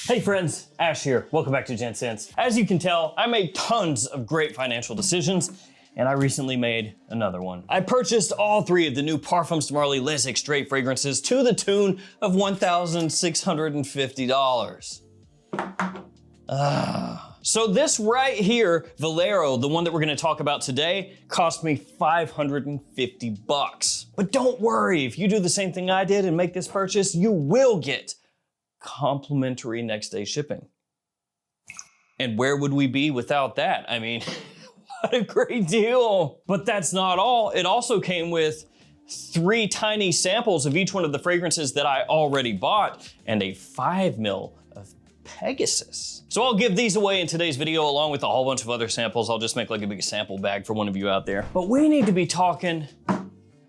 Hey friends, Ash here. Welcome back to Gents. As you can tell, I made tons of great financial decisions, and I recently made another one. I purchased all three of the new Parfums de Marly Les Extraits fragrances to the tune of $1,650. So this right here, Valero, the one that we're gonna talk about today, cost me $550. But don't worry, if you do the same thing I did and make this purchase, you will get complimentary next day shipping. And where would we be without that? I mean, what a great deal. But that's not all. It also came with 3 tiny samples of each one of the fragrances that I already bought and a 5 ml of Pegasus. So I'll give these away in today's video along with a whole bunch of other samples. I'll just make like a big sample bag for one of you out there. But we need to be talking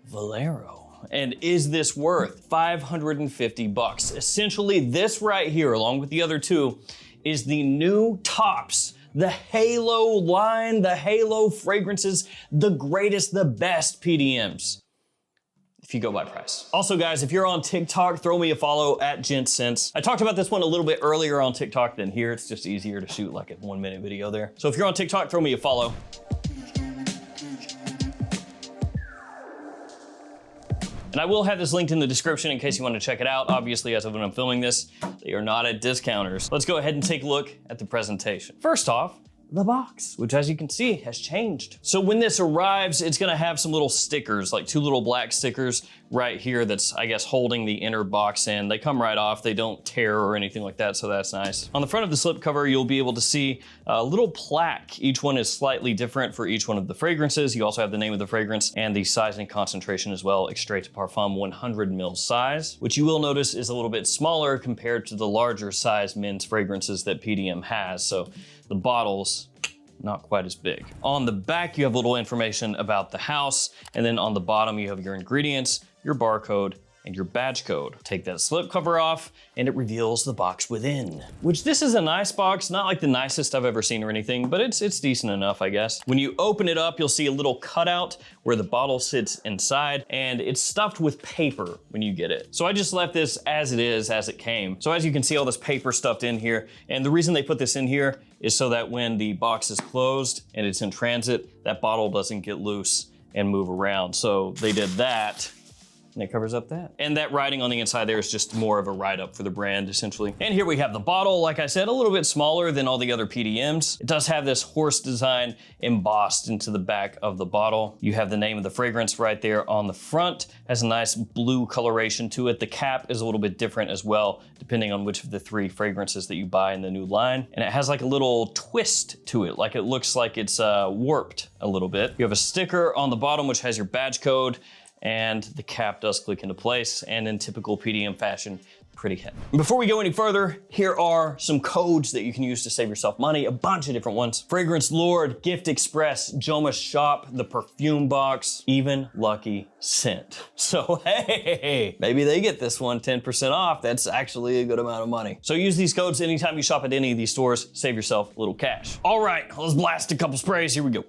Valero. And is this worth $550? Essentially, this right here, along with the other two, is the new tops, the Halo line, the Halo fragrances, the greatest, the best PDMs, if you go by price. Also guys, if you're on TikTok, throw me a follow at Gents. I talked about this one a little bit earlier on TikTok than here. It's just easier to shoot like a 1-minute video there. So if you're on TikTok, throw me a follow. And I will have this linked in the description in case you want to check it out. Obviously, as of when I'm filming this, they are not at discounters. Let's go ahead and take a look at the presentation. First off, the box, which as you can see has changed. So when this arrives, it's gonna have some little stickers, like 2 little black stickers right here that's, I guess, holding the inner box in. They come right off, they don't tear or anything like that, so that's nice. On the front of the slipcover, you'll be able to see a little plaque. Each one is slightly different for each one of the fragrances. You also have the name of the fragrance and the size and concentration as well. Extrait de Parfum 100 ml size, which you will notice is a little bit smaller compared to the larger size men's fragrances that PDM has. So the bottles, not quite as big. On the back, you have a little information about the house, and then on the bottom, you have your ingredients, your barcode, and your badge code. Take that slip cover off, and it reveals the box within. Which this is a nice box, not like the nicest I've ever seen or anything, but it's decent enough, I guess. When you open it up, you'll see a little cutout where the bottle sits inside, and it's stuffed with paper when you get it. So I just left this as it is, as it came. So as you can see, all this paper stuffed in here, and the reason they put this in here is so that when the box is closed and it's in transit, that bottle doesn't get loose and move around. So they did that, and it covers up that. And that writing on the inside there is just more of a write-up for the brand, essentially. And here we have the bottle, like I said, a little bit smaller than all the other PDMs. It does have this horse design embossed into the back of the bottle. You have the name of the fragrance right there on the front. Has a nice blue coloration to it. The cap is a little bit different as well, depending on which of the 3 fragrances that you buy in the new line. And it has like a little twist to it, like it looks like it's warped a little bit. You have a sticker on the bottom, which has your badge code, and the cap does click into place, and in typical PDM fashion, pretty heavy. Before we go any further, here are some codes that you can use to save yourself money, a bunch of different ones. Fragrance Lord, Gift Express, JOMASHOP, the perfume box, even Lucky Scent. So hey, maybe they get this one 10% off. That's actually a good amount of money. So use these codes anytime you shop at any of these stores, save yourself a little cash. All right, let's blast a couple sprays, here we go.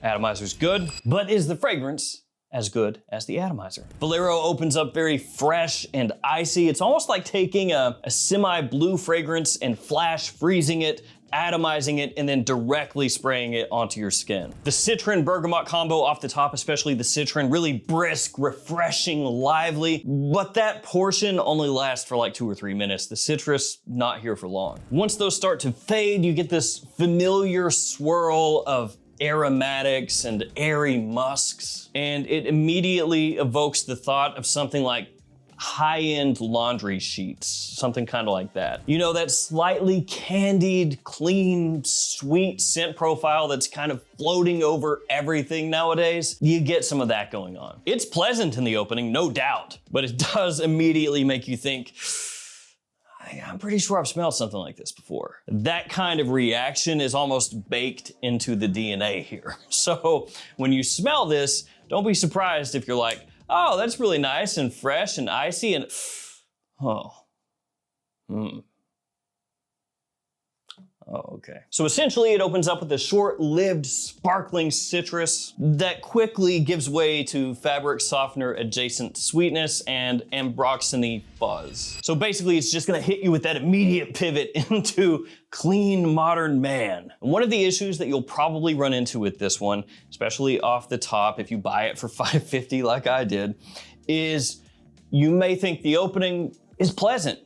Atomizer's good, but is the fragrance as good as the atomizer? Valero opens up very fresh and icy. It's almost like taking a semi-blue fragrance and flash freezing it, atomizing it, and then directly spraying it onto your skin. The citron bergamot combo off the top, especially the citron, really brisk, refreshing, lively, but that portion only lasts for like 2 or 3 minutes. The citrus, not here for long. Once those start to fade, you get this familiar swirl of aromatics and airy musks, and it immediately evokes the thought of something like high-end laundry sheets, something kind of like that. You know, that slightly candied, clean, sweet scent profile that's kind of floating over everything nowadays. You get some of that going on. It's pleasant in the opening, no doubt, but it does immediately make you think, I'm pretty sure I've smelled something like this before. That kind of reaction is almost baked into the DNA here. So when you smell this, don't be surprised if you're like, oh, that's really nice and fresh and icy and, oh, Oh, okay. So essentially it opens up with a short-lived sparkling citrus that quickly gives way to fabric softener adjacent sweetness and ambroxany fuzz. So basically it's just gonna hit you with that immediate pivot into clean modern man. And one of the issues that you'll probably run into with this one, especially off the top if you buy it for $5.50 like I did, is you may think the opening is pleasant.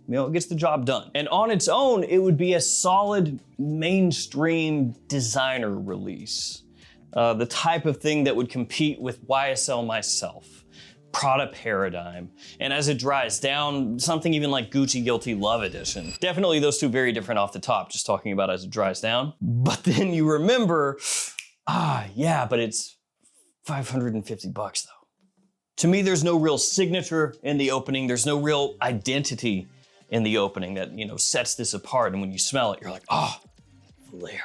You know, it gets the job done. And on its own, it would be a solid mainstream designer release. The type of thing that would compete with YSL Myself, Prada Paradigm, and as it dries down, something even like Gucci Guilty Love Edition. Definitely those two very different off the top, just talking about as it dries down. But then you remember, yeah, but it's 550 bucks though. To me, there's no real signature in the opening. There's no real identity in the opening that, you know, sets this apart. And when you smell it, you're like, oh, Valero.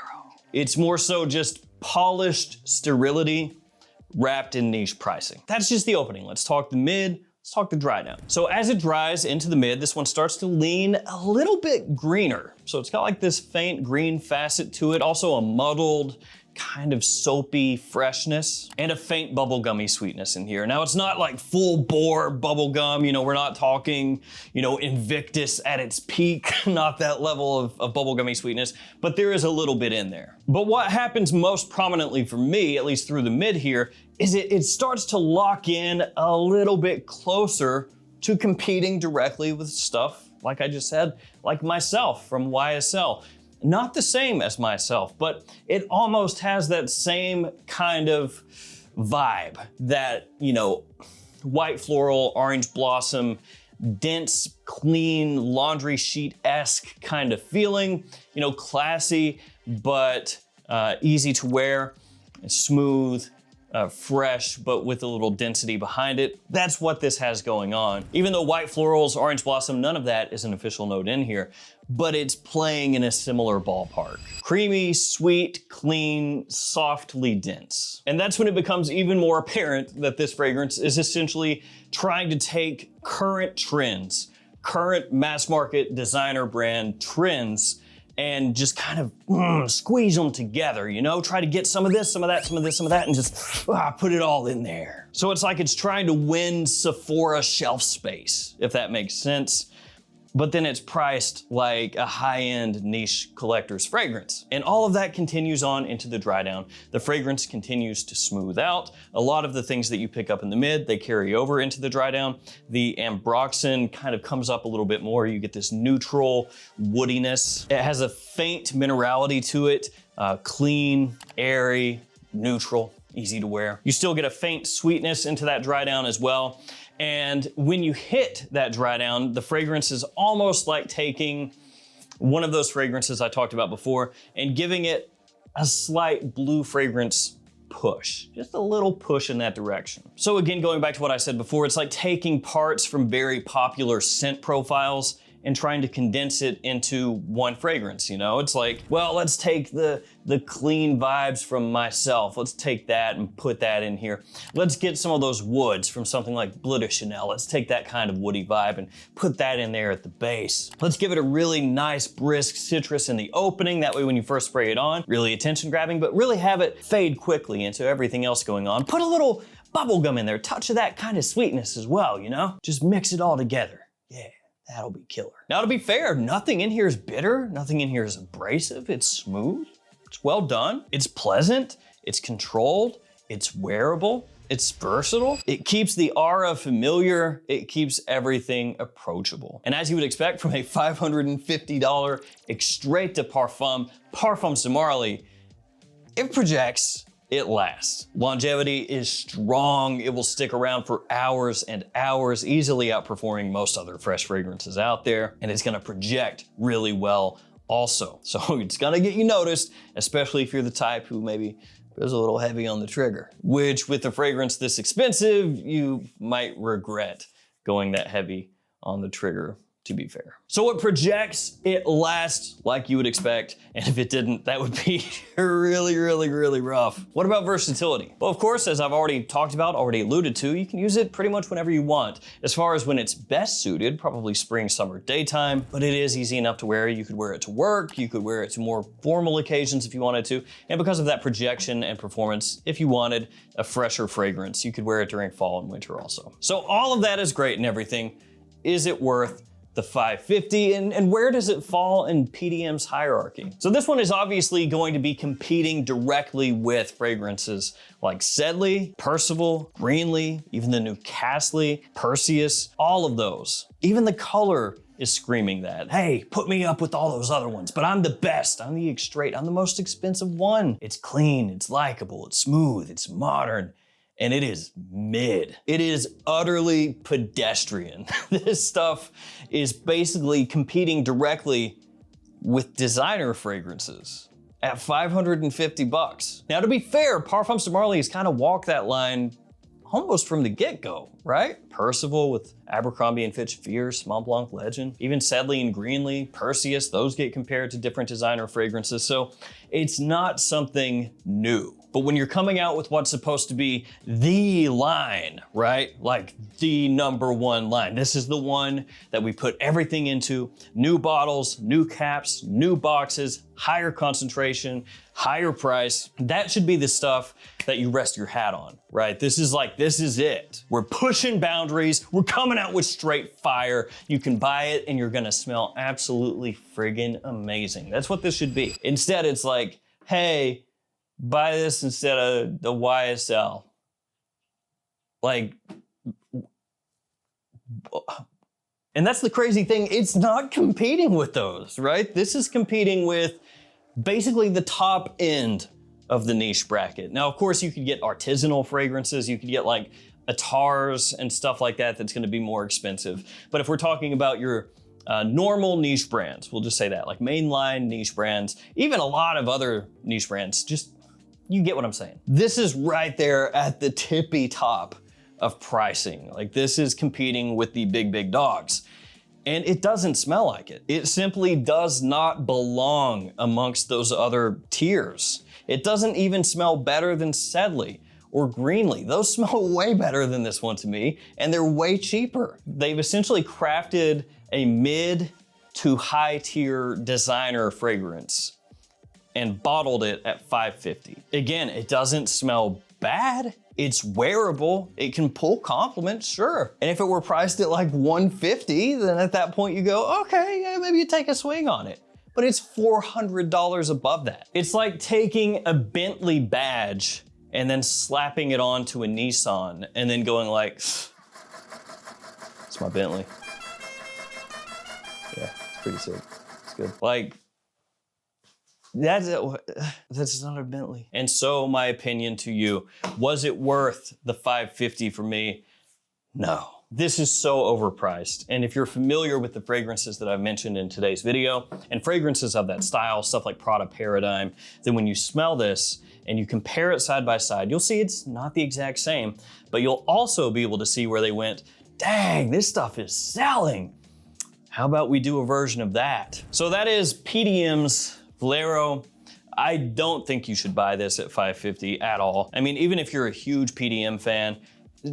It's more so just polished sterility wrapped in niche pricing. That's just the opening. Let's talk the mid, let's talk the dry down. So as it dries into the mid, this one starts to lean a little bit greener. So it's got like this faint green facet to it, also a muddled, kind of soapy freshness and a faint bubblegummy sweetness in here. Now it's not like full bore bubblegum, you know, we're not talking, you know, Invictus at its peak, not that level of bubblegummy sweetness, but there is a little bit in there. But what happens most prominently for me, at least through the mid here, is it starts to lock in a little bit closer to competing directly with stuff, like I just said, like Myself from YSL. Not the same as Myself, but it almost has that same kind of vibe, that, you know, white floral, orange blossom, dense, clean, laundry sheet-esque kind of feeling. You know, classy, but easy to wear, smooth, fresh, but with a little density behind it. That's what this has going on. Even though white florals, orange blossom, none of that is an official note in here, but it's playing in a similar ballpark. Creamy, sweet, clean, softly dense. And that's when it becomes even more apparent that this fragrance is essentially trying to take current trends, current mass market designer brand trends, and just kind of squeeze them together, you know? Try to get some of this, some of that, some of this, some of that, and just put it all in there. So it's like it's trying to win Sephora shelf space, if that makes sense. But then it's priced like a high-end niche collector's fragrance. And all of that continues on into the dry down. The fragrance continues to smooth out. A lot of the things that you pick up in the mid, they carry over into the dry down. The ambroxan kind of comes up a little bit more. You get this neutral woodiness. It has a faint minerality to it, clean, airy, neutral, easy to wear. You still get a faint sweetness into that dry down as well. And when you hit that dry down, the fragrance is almost like taking one of those fragrances I talked about before and giving it a slight blue fragrance push, just a little push in that direction. So again, going back to what I said before, it's like taking parts from very popular scent profiles and trying to condense it into one fragrance, you know? It's like, well, let's take the clean vibes from Myself. Let's take that and put that in here. Let's get some of those woods from something like Bleu de Chanel. Let's take that kind of woody vibe and put that in there at the base. Let's give it a really nice, brisk citrus in the opening. That way when you first spray it on, really attention grabbing, but really have it fade quickly into everything else going on. Put a little bubblegum in there, touch of that kind of sweetness as well, you know? Just mix it all together. Yeah. That'll be killer. Now, to be fair, nothing in here is bitter. Nothing in here is abrasive. It's smooth. It's well done. It's pleasant. It's controlled. It's wearable. It's versatile. It keeps the aura familiar. It keeps everything approachable. And as you would expect from a $550 straight to Parfums de Marly, it projects. It lasts. Longevity is strong. It will stick around for hours and hours, easily outperforming most other fresh fragrances out there. And it's gonna project really well also. So it's gonna get you noticed, especially if you're the type who maybe goes a little heavy on the trigger, which with a fragrance this expensive, you might regret going that heavy on the trigger to be fair. So it projects, it lasts like you would expect, and if it didn't, that would be really, really, really rough. What about versatility? Well, of course, as I've already talked about, already alluded to, you can use it pretty much whenever you want. As far as when it's best suited, probably spring, summer, daytime, but it is easy enough to wear. You could wear it to work, you could wear it to more formal occasions if you wanted to, and because of that projection and performance, if you wanted a fresher fragrance, you could wear it during fall and winter also. So all of that is great and everything. Is it worth the $550, and where does it fall in PDM's hierarchy? So this one is obviously going to be competing directly with fragrances like Sedley, Percival, Greenlee, even the new Castley, Perseus, all of those. Even the color is screaming that. Hey, put me up with all those other ones, but I'm the best, I'm the straight, I'm the most expensive one. It's clean, it's likable, it's smooth, it's modern, and it is mid. It is utterly pedestrian. This stuff is basically competing directly with designer fragrances at $550. Now, to be fair, Parfums de Marly has kind of walked that line almost from the get-go, right? Percival with Abercrombie & Fitch Fierce, Mont Blanc Legend, even Sedley and Greenlee, Perseus, those get compared to different designer fragrances, so it's not something new. But when you're coming out with what's supposed to be the line, right? Like the #1 line. This is the one that we put everything into. New bottles, new caps, new boxes, higher concentration, higher price. That should be the stuff that you rest your hat on, right? This is it. We're pushing boundaries. We're coming out with straight fire. You can buy it and you're gonna smell absolutely friggin' amazing. That's what this should be. Instead, it's like, hey, buy this instead of the YSL. Like, and that's the crazy thing, it's not competing with those, right? This is competing with basically the top end of the niche bracket. Now, of course, you could get artisanal fragrances, you could get like Atars and stuff like that that's gonna be more expensive. But if we're talking about your normal niche brands, we'll just say that, like mainline niche brands, even a lot of other niche brands, just, you get what I'm saying. This is right there at the tippy top of pricing. Like this is competing with the big dogs. And it doesn't smell like it. It simply does not belong amongst those other tiers. It doesn't even smell better than Sedley or Greenlee. Those smell way better than this one to me, and they're way cheaper. They've essentially crafted a mid to high tier designer fragrance and bottled it at $550. Again, it doesn't smell bad. It's wearable. It can pull compliments, sure. And if it were priced at like $150, then at that point you go, okay, yeah, maybe you take a swing on it. But it's $400 above that. It's like taking a Bentley badge and then slapping it onto a Nissan and then going like, it's my Bentley. Yeah, it's pretty sick. It's good. Like, that's not a Bentley. And so my opinion to you, was it worth the $550 for me? No. This is so overpriced. And if you're familiar with the fragrances that I've mentioned in today's video, and fragrances of that style, stuff like Prada Paradigm, then when you smell this and you compare it side by side, you'll see it's not the exact same, but you'll also be able to see where they went, dang, this stuff is selling. How about we do a version of that? So that is PDM's Valero. I don't think you should buy this at $550 at all. I mean, even if you're a huge PDM fan,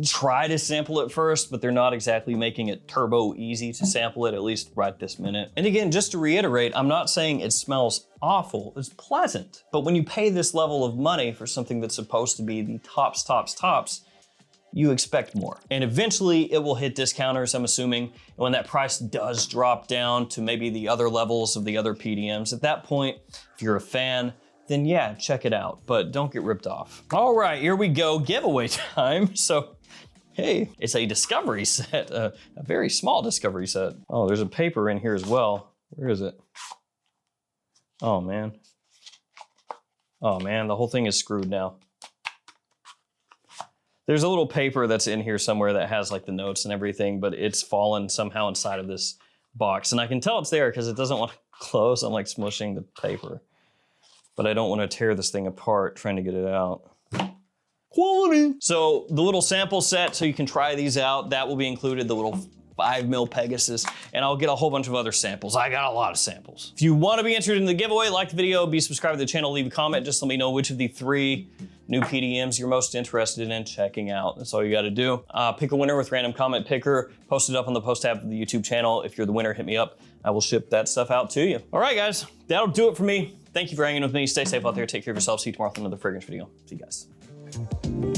try to sample it first, but they're not exactly making it turbo easy to sample it, at least right this minute. And again, just to reiterate, I'm not saying it smells awful, it's pleasant. But when you pay this level of money for something that's supposed to be the tops, you expect more. And eventually it will hit discounters, I'm assuming. And when that price does drop down to maybe the other levels of the other PDMs, at that point, if you're a fan, then yeah, check it out, but don't get ripped off. All right, here we go, giveaway time. So, hey, it's a discovery set, a very small discovery set. Oh, there's a paper in here as well. Where is it? Oh man. Oh man, the whole thing is screwed now. There's a little paper that's in here somewhere that has like the notes and everything, but it's fallen somehow inside of this box. And I can tell it's there because it doesn't want to close. I'm like smushing the paper, but I don't want to tear this thing apart trying to get it out. Quality. So the little sample set, so you can try these out, that will be included. The little 5 mil Pegasus, and I'll get a whole bunch of other samples. I got a lot of samples. If you want to be entered in the giveaway, like the video, be subscribed to the channel, leave a comment, just let me know which of the 3 new PDMs you're most interested in checking out. That's all you gotta do. Pick a winner with random comment picker, post it up on the post tab of the YouTube channel. If you're the winner, hit me up. I will ship that stuff out to you. All right, guys, that'll do it for me. Thank you for hanging with me. Stay safe out there. Take care of yourself. See you tomorrow with another fragrance video. See you guys.